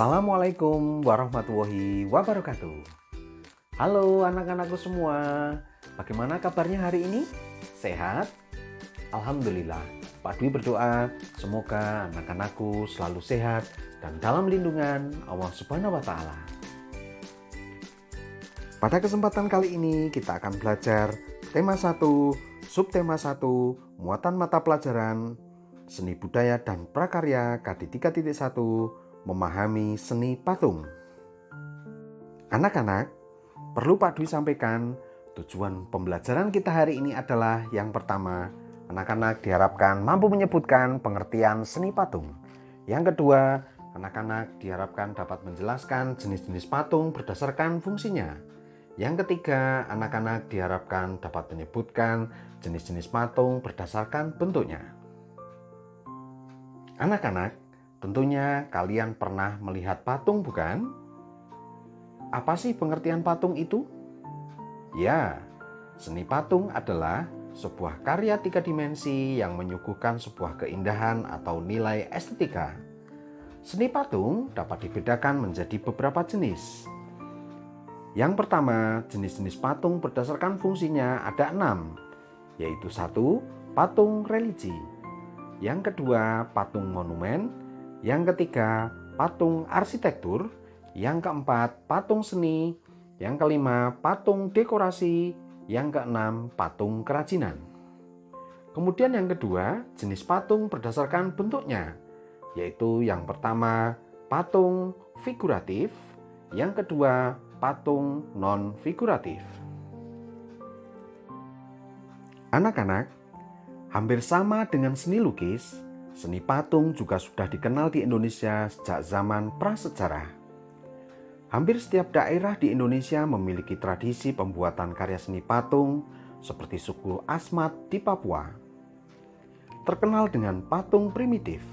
Assalamualaikum warahmatullahi wabarakatuh. Halo anak-anakku semua, bagaimana kabarnya hari ini? Sehat? Alhamdulillah. Pak Dwi berdoa semoga anak-anakku selalu sehat dan dalam lindungan Allah Subhanahu wa Ta'ala. Pada kesempatan kali ini kita akan belajar tema 1, subtema 1, muatan mata pelajaran Seni Budaya dan Prakarya KD 3.1, memahami seni patung. Anak-anak, perlu Pak Dwi sampaikan, tujuan pembelajaran kita hari ini adalah yang pertama, anak-anak diharapkan mampu menyebutkan pengertian seni patung. Yang kedua, anak-anak diharapkan dapat menjelaskan jenis-jenis patung berdasarkan fungsinya. Yang ketiga, anak-anak diharapkan dapat menyebutkan jenis-jenis patung berdasarkan bentuknya. Anak-anak, tentunya kalian pernah melihat patung, bukan? Apa sih pengertian patung itu? Ya, seni patung adalah sebuah karya 3 dimensi yang menyuguhkan sebuah keindahan atau nilai estetika. Seni patung dapat dibedakan menjadi beberapa jenis. Yang pertama, jenis-jenis patung berdasarkan fungsinya ada 6, yaitu 1. Patung religi. Yang kedua, patung monumen. Yang ketiga, patung arsitektur. Yang keempat, patung seni. Yang kelima, patung dekorasi. Yang keenam, patung kerajinan. Kemudian yang kedua, jenis patung berdasarkan bentuknya, yaitu yang pertama, patung figuratif. Yang kedua, patung non-figuratif. Anak-anak, hampir sama dengan seni lukis, seni patung juga sudah dikenal di Indonesia sejak zaman prasejarah. Hampir setiap daerah di Indonesia memiliki tradisi pembuatan karya seni patung, seperti suku Asmat di Papua. Terkenal dengan patung primitif.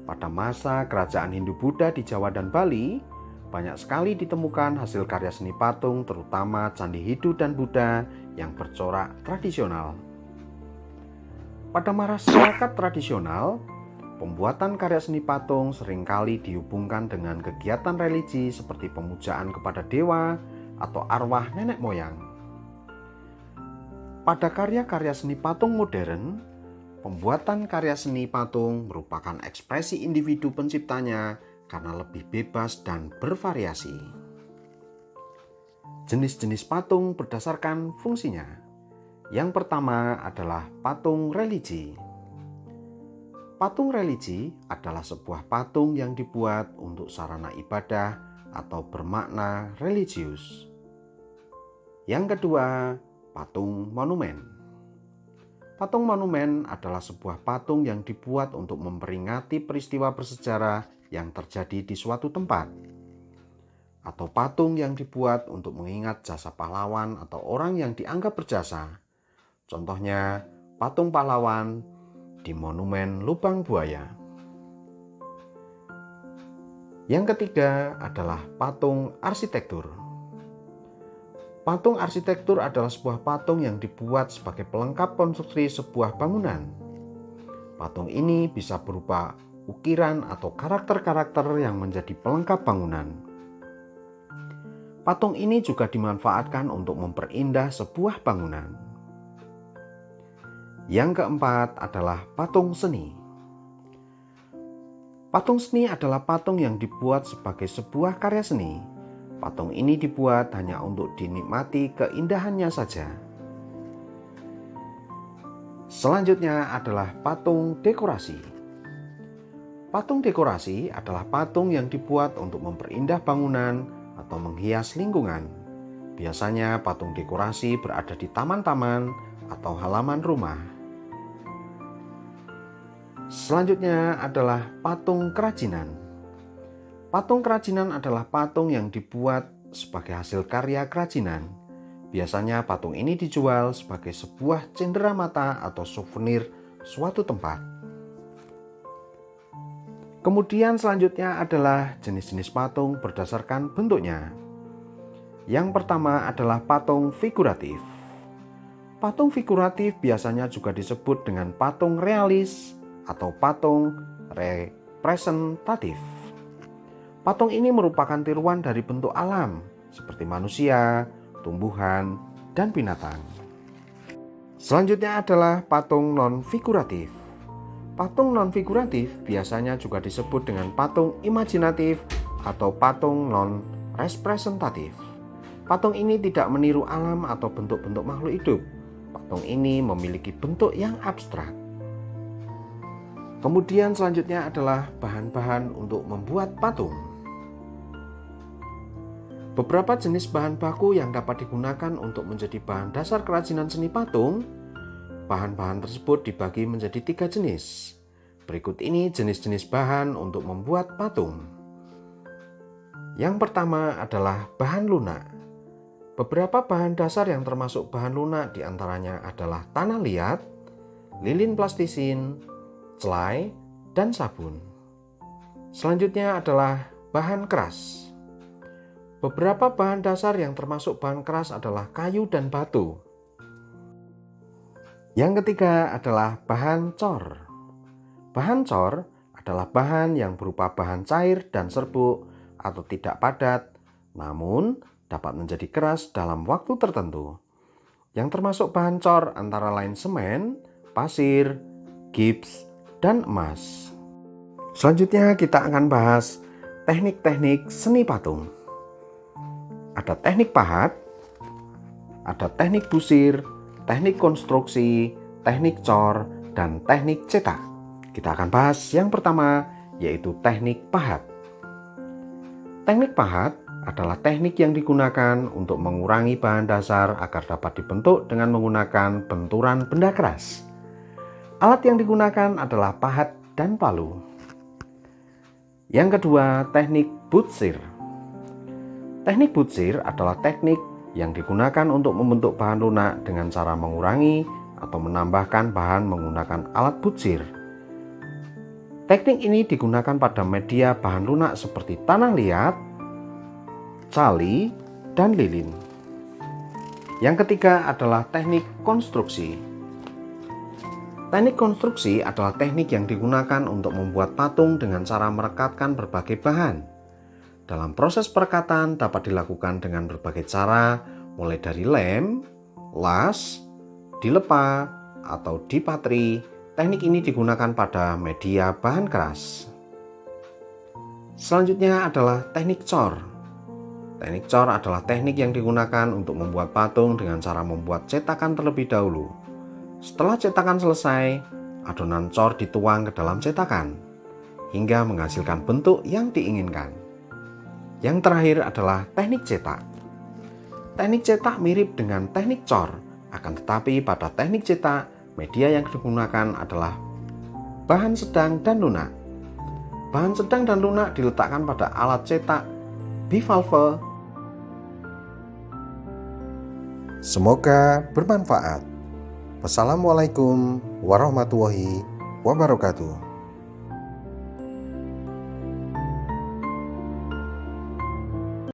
Pada masa kerajaan Hindu-Buddha di Jawa dan Bali, banyak sekali ditemukan hasil karya seni patung, terutama candi Hindu dan Buddha yang bercorak tradisional. Pada masyarakat tradisional, pembuatan karya seni patung seringkali dihubungkan dengan kegiatan religi seperti pemujaan kepada dewa atau arwah nenek moyang. Pada karya-karya seni patung modern, pembuatan karya seni patung merupakan ekspresi individu penciptanya karena lebih bebas dan bervariasi. Jenis-jenis patung berdasarkan fungsinya. Yang pertama adalah patung religi. Patung religi adalah sebuah patung yang dibuat untuk sarana ibadah atau bermakna religius. Yang kedua, patung monumen. Patung monumen adalah sebuah patung yang dibuat untuk memperingati peristiwa bersejarah yang terjadi di suatu tempat. Atau patung yang dibuat untuk mengingat jasa pahlawan atau orang yang dianggap berjasa. Contohnya, patung pahlawan di Monumen Lubang Buaya. Yang ketiga adalah patung arsitektur. Patung arsitektur adalah sebuah patung yang dibuat sebagai pelengkap konstruksi sebuah bangunan. Patung ini bisa berupa ukiran atau karakter-karakter yang menjadi pelengkap bangunan. Patung ini juga dimanfaatkan untuk memperindah sebuah bangunan. Yang keempat adalah patung seni. Patung seni adalah patung yang dibuat sebagai sebuah karya seni. Patung ini dibuat hanya untuk dinikmati keindahannya saja. Selanjutnya adalah patung dekorasi. Patung dekorasi adalah patung yang dibuat untuk memperindah bangunan atau menghias lingkungan. Biasanya patung dekorasi berada di taman-taman atau halaman rumah. Selanjutnya adalah patung kerajinan. Patung kerajinan adalah patung yang dibuat sebagai hasil karya kerajinan. Biasanya patung ini dijual sebagai sebuah cenderamata atau souvenir suatu tempat. Kemudian selanjutnya adalah jenis-jenis patung berdasarkan bentuknya. Yang pertama adalah patung figuratif. Patung figuratif biasanya juga disebut dengan patung realis atau patung representatif. Patung ini merupakan tiruan dari bentuk alam seperti manusia, tumbuhan, dan binatang. Selanjutnya adalah patung non-figuratif. Patung non-figuratif biasanya juga disebut dengan patung imajinatif atau patung non-representatif. Patung ini tidak meniru alam atau bentuk-bentuk makhluk hidup. Patung ini memiliki bentuk yang abstrak. Kemudian selanjutnya adalah bahan-bahan untuk membuat patung. Beberapa jenis bahan baku yang dapat digunakan untuk menjadi bahan dasar kerajinan seni patung. Bahan-bahan tersebut dibagi menjadi 3 jenis. Berikut ini jenis-jenis bahan untuk membuat patung. Yang pertama adalah bahan lunak. Beberapa bahan dasar yang termasuk bahan lunak diantaranya adalah tanah liat, lilin plastisin, celai, dan sabun. Selanjutnya adalah bahan keras. Beberapa bahan dasar yang termasuk bahan keras adalah kayu dan batu. Yang ketiga adalah bahan cor. Bahan cor adalah bahan yang berupa bahan cair dan serbuk atau tidak padat, namun dapat menjadi keras dalam waktu tertentu. Yang termasuk bahan cor antara lain semen, pasir, gips, dan emas. Selanjutnya kita akan bahas teknik-teknik seni patung. Ada teknik pahat, ada teknik busir, teknik konstruksi, teknik cor, dan teknik cetak. Kita akan bahas yang pertama, yaitu teknik pahat. Teknik pahat adalah teknik yang digunakan untuk mengurangi bahan dasar agar dapat dibentuk dengan menggunakan benturan benda keras. Alat yang digunakan adalah pahat dan palu. Yang kedua, teknik butsir. Teknik butsir adalah teknik yang digunakan untuk membentuk bahan lunak dengan cara mengurangi atau menambahkan bahan menggunakan alat butsir. Teknik ini digunakan pada media bahan lunak seperti tanah liat, cali, dan lilin. Yang ketiga adalah teknik konstruksi. Teknik konstruksi adalah teknik yang digunakan untuk membuat patung dengan cara merekatkan berbagai bahan. Dalam proses perekatan dapat dilakukan dengan berbagai cara, mulai dari lem, las, dilepa, atau dipatri. Teknik ini digunakan pada media bahan keras. Selanjutnya adalah teknik cor. Teknik cor adalah teknik yang digunakan untuk membuat patung dengan cara membuat cetakan terlebih dahulu. Setelah cetakan selesai, adonan cor dituang ke dalam cetakan hingga menghasilkan bentuk yang diinginkan. Yang terakhir adalah teknik cetak. Teknik cetak mirip dengan teknik cor, akan tetapi pada teknik cetak, media yang digunakan adalah bahan sedang dan lunak. Bahan sedang dan lunak diletakkan pada alat cetak bivalve. Semoga bermanfaat. Wassalamualaikum warahmatullahi wabarakatuh.